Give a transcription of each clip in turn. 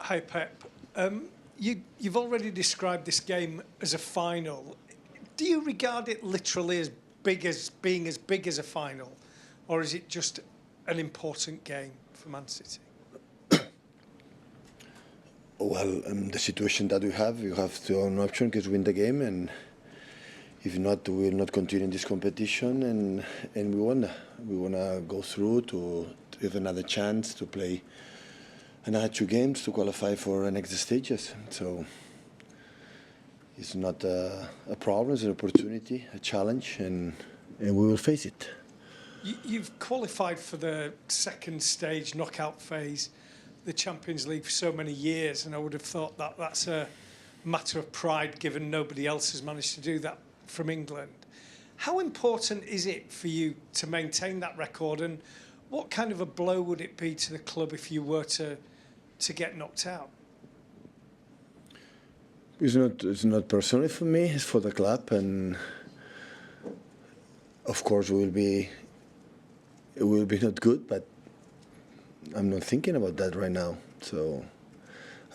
Hi, Pep. You've already described this game as a final. Do you regard it literally as being as big as a final, or is it just an important game for Man City? Well, the situation that we have to have an option, is win the game, and if not, we will not continue in this competition, and we wanna go through to have another chance to play another 2 games to qualify for the next stages. So it's not a problem; it's an opportunity, a challenge, and we will face it. You've qualified for the second stage knockout phase, the Champions League, for so many years, and I would have thought that that's a matter of pride, given nobody else has managed to do that from England. How important is it for you to maintain that record, and what kind of a blow would it be to the club if you were to get knocked out? It's not personally for me, it's for the club, and of course it will be not good, but I'm not thinking about that right now. So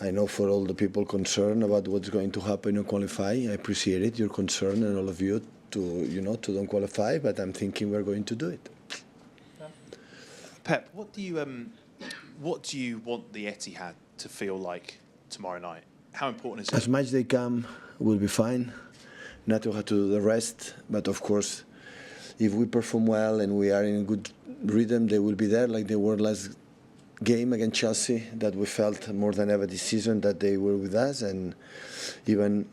I know for all the people concerned about what's going to happen in qualify, I appreciate it, your concern, and all of you to don't qualify, but I'm thinking we're going to do it. Pep, what do you want the Etihad to feel like tomorrow night? How important is it? As much they come, we'll be fine. Not to have to do the rest, but of course, if we perform well and we are in a good rhythm, they will be there like they were last game against Chelsea, that we felt more than ever this season that they were with us. And even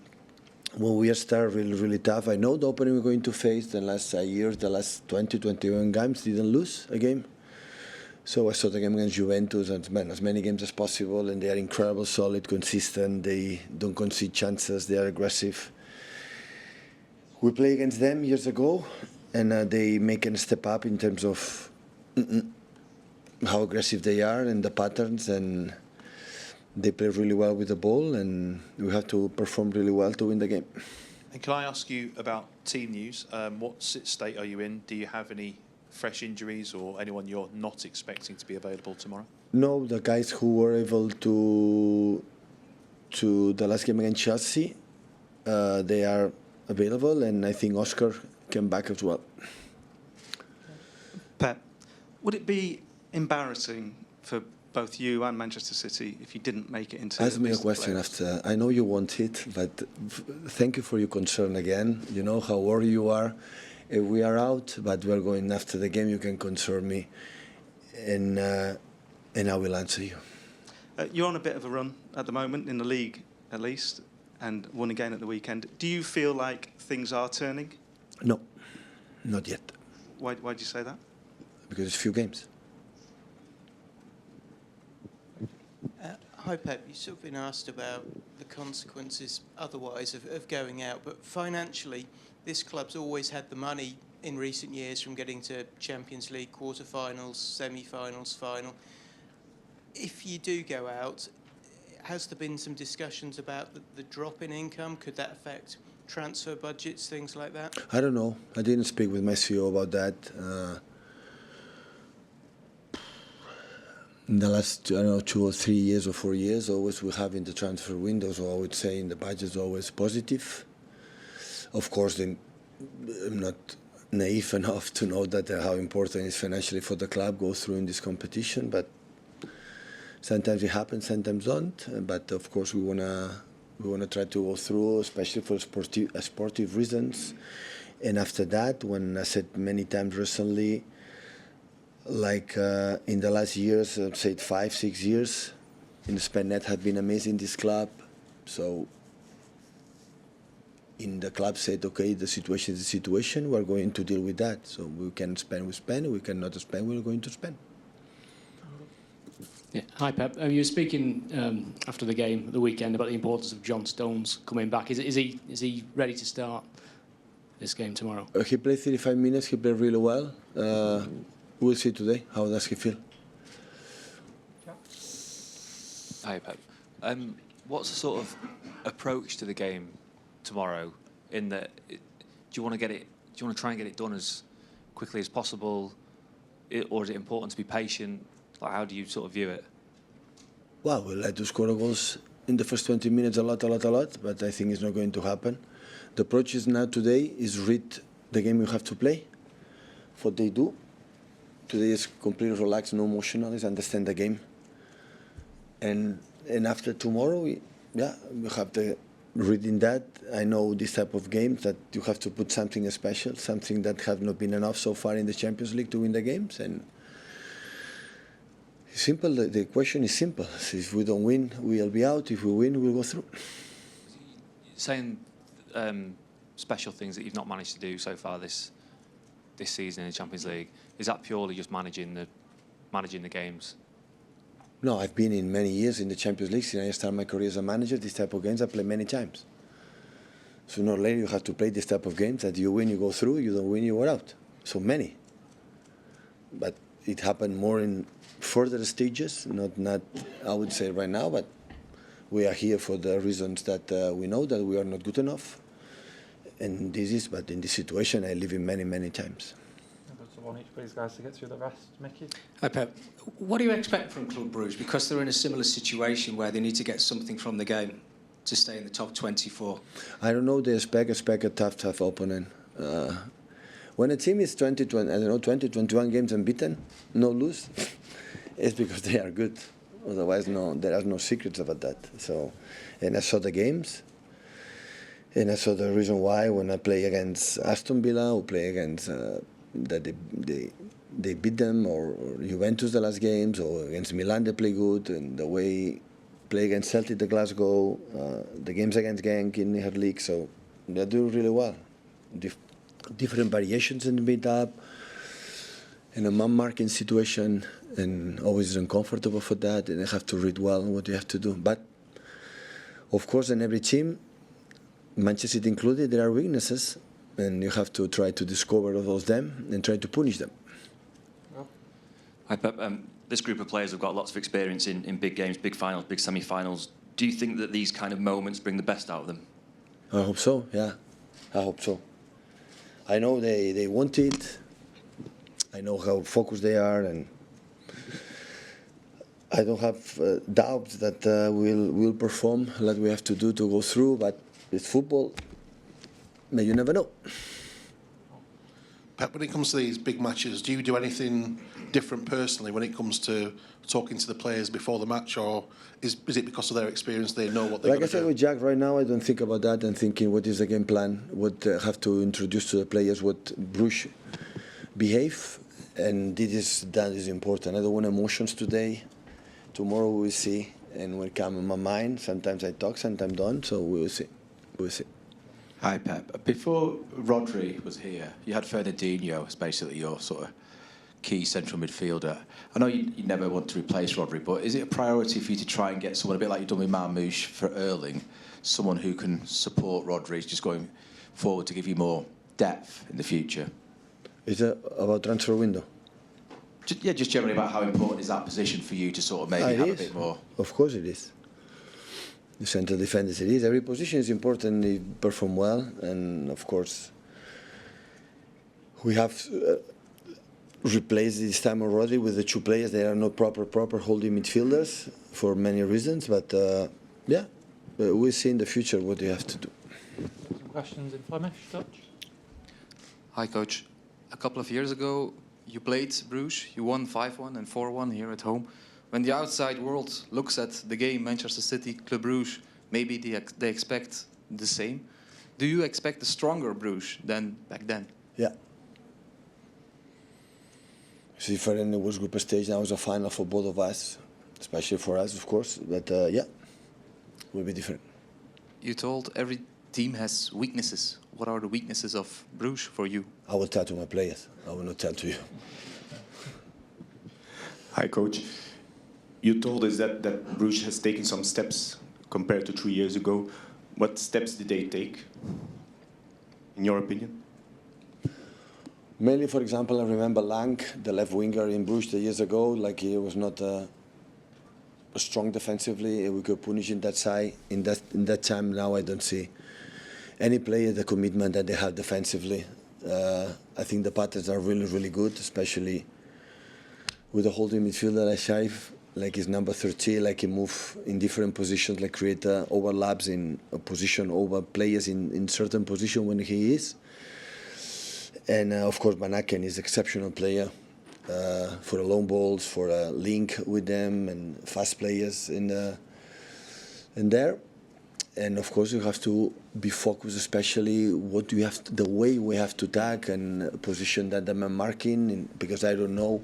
when we start really tough, I know the opening we're going to face the last years, the last 20, 21 games, didn't lose a game. So I saw the game against Juventus, and as many games as possible, and they are incredible, solid, consistent, they don't concede chances, they are aggressive. We played against them years ago, and they make a step up in terms of how aggressive they are and the patterns, and they play really well with the ball, and we have to perform really well to win the game. And can I ask you about team news? What state are you in? Do you have any fresh injuries or anyone you're not expecting to be available tomorrow? No, the guys who were able to the last game against Chelsea, they are available, and I think Oscar came back as well. Pep, would it be embarrassing for both you and Manchester City if you didn't make it into? Ask me a question after. I know you want it, but thank you for your concern again. You know how worried you are. We are out, but we're going after the game. You can concern me, and I will answer you. You're on a bit of a run at the moment in the league, at least, and won again at the weekend. Do you feel like things are turning? No, not yet. Why do you say that? Because it's few games. Hi Pep, you've sort of been asked about the consequences otherwise of going out, but financially this club's always had the money in recent years from getting to Champions League quarter-finals, semi-finals, final. If you do go out, has there been some discussions about the drop in income? Could that affect transfer budgets, things like that? I don't know. I didn't speak with my CEO about that. In the last, 2 or 3 years or 4 years, always we have in the transfer windows, or I would say in the budgets, always positive. Of course, I'm not naive enough to know that how important it is financially for the club go through in this competition, but sometimes it happens, sometimes don't. But of course, we wanna try to go through, especially for sportive reasons. And after that, when I said many times recently, like in the last years, I'd say 5, 6 years, in Spain, net had been amazing, this club. So in the club said, okay, the situation is the situation, we're going to deal with that. So we can spend, we spend, we cannot spend, we're going to spend. Yeah. Hi Pep, you were speaking after the game at the weekend about the importance of John Stones coming back. Is he ready to start this game tomorrow? He played 35 minutes, he played really well. We'll see today. How does he feel? Hi, Pep. What's the sort of approach to the game tomorrow? In that, do you want to get it? Do you want to try and get it done as quickly as possible, or is it important to be patient? Like, how do you sort of view it? Well, we like to score goals in the first 20 minutes a lot, but I think it's not going to happen. The approach is now today is read the game you have to play, what they do. Today is completely relaxed, no emotional, is understand the game. And after tomorrow, we have the reading that. I know this type of games that you have to put something special, something that have not been enough so far in the Champions League to win the games. And it's simple. The question is simple. If we don't win, we'll be out. If we win, we'll go through. Saying special things that you've not managed to do so far this season in the Champions League, is that purely just managing the games? No, I've been in many years in the Champions League. Since I started my career as a manager, this type of games I played many times. Sooner or later, you have to play this type of games that you win, you go through, you don't win, you are out. So many. But it happened more in further stages, not I would say right now, but we are here for the reasons that we know that we are not good enough. And but in this situation, I live in many times. One each, please, guys, to get through the rest. Mickey? Hi, Pep. What do you expect from Club Brugge? Because they're in a similar situation where they need to get something from the game to stay in the top 24. I don't know. They expect a tough opponent. When a team is 20, 21 games unbeaten, no lose, it's because they are good. Otherwise, no, there are no secrets about that. So, and I saw the games. And I saw the reason why when I play against Aston Villa or play against that they beat them, or Juventus the last games, or against Milan they play good, and the way play against Celtic, the Glasgow, the games against Genk in her league, so they do really well. Different variations in the build-up, in a man-marking situation, and always uncomfortable for that, and they have to read well what you have to do. But of course, in every team, Manchester City included, there are weaknesses, and you have to try to discover them and try to punish them. Hi, Pep. This group of players have got lots of experience in big games, big finals, big semi-finals. Do you think that these kind of moments bring the best out of them? I hope so, yeah. I hope so. I know they want it. I know how focused they are, and I don't have doubts that we'll perform like we have to do to go through, but with football, you never know. Pep, when it comes to these big matches, do you do anything different personally when it comes to talking to the players before the match, or is it because of their experience they know what they're going to do? Like I said with Jack, right now I don't think about that. I'm thinking what is the game plan, what I have to introduce to the players, what Brugge behave, and that is important. I don't want emotions today. Tomorrow we'll see, and will come in my mind. Sometimes I talk, sometimes don't, so we'll see. We'll see. Hi, Pep. Before Rodri was here, you had Fernandinho as basically your sort of key central midfielder. I know you never want to replace Rodri, but is it a priority for you to try and get someone, a bit like you've done with Marmoush for Erling, someone who can support Rodri just going forward to give you more depth in the future? Is it about transfer window? Just generally about how important is that position for you to sort of maybe have a bit more? Of course it is. The central defenders, it is. Every position is important. They perform well, and of course, we have replaced this time already with the two players. They are not proper holding midfielders for many reasons. But we'll see in the future what you have to do. Some questions in Flemish, Dutch? Hi, Coach. A couple of years ago, you played Bruges. You won 5-1 and 4-1 here at home. When the outside world looks at the game, Manchester City, Club Brugge, maybe they expect the same. Do you expect a stronger Bruges than back then? Yeah. It's different. It was group stage. Now it's a final for both of us, especially for us, of course. But it will be different. You told every team has weaknesses. What are the weaknesses of Bruges for you? I will tell to my players. I will not tell to you. Hi, Coach. You told us that Brugge has taken some steps compared to 3 years ago. What steps did they take, in your opinion? Mainly, for example, I remember Lang, the left winger in Bruges 2 years ago, like he was not strong defensively. We could punish in that side. In that time, now I don't see any player the commitment that they have defensively. I think the patterns are really good, especially with the holding midfielder like Shaif. like he's number 13, like he move in different positions, like create overlaps in a position over players in certain position when he is. And of course, Van Aken is exceptional player for the long balls, for a link with them, and fast players in there. And of course, you have to be focused, especially what you have, the way we have to attack and position that them are marking, because I don't know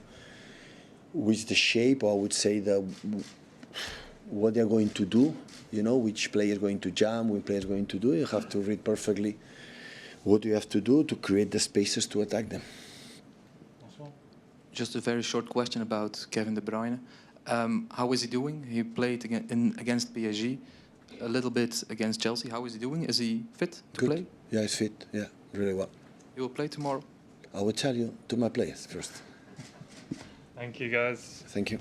which the shape, or I would say what they're going to do. You know, which player is going to jump, which player is going to do. You have to read perfectly what you have to do to create the spaces to attack them. Just a very short question about Kevin De Bruyne. How is he doing? He played against PSG, a little bit against Chelsea. How is he doing? Is he fit to play? Yeah, he's fit. Yeah, really well. He will play tomorrow? I will tell you to my players first. Thank you, guys. Thank you.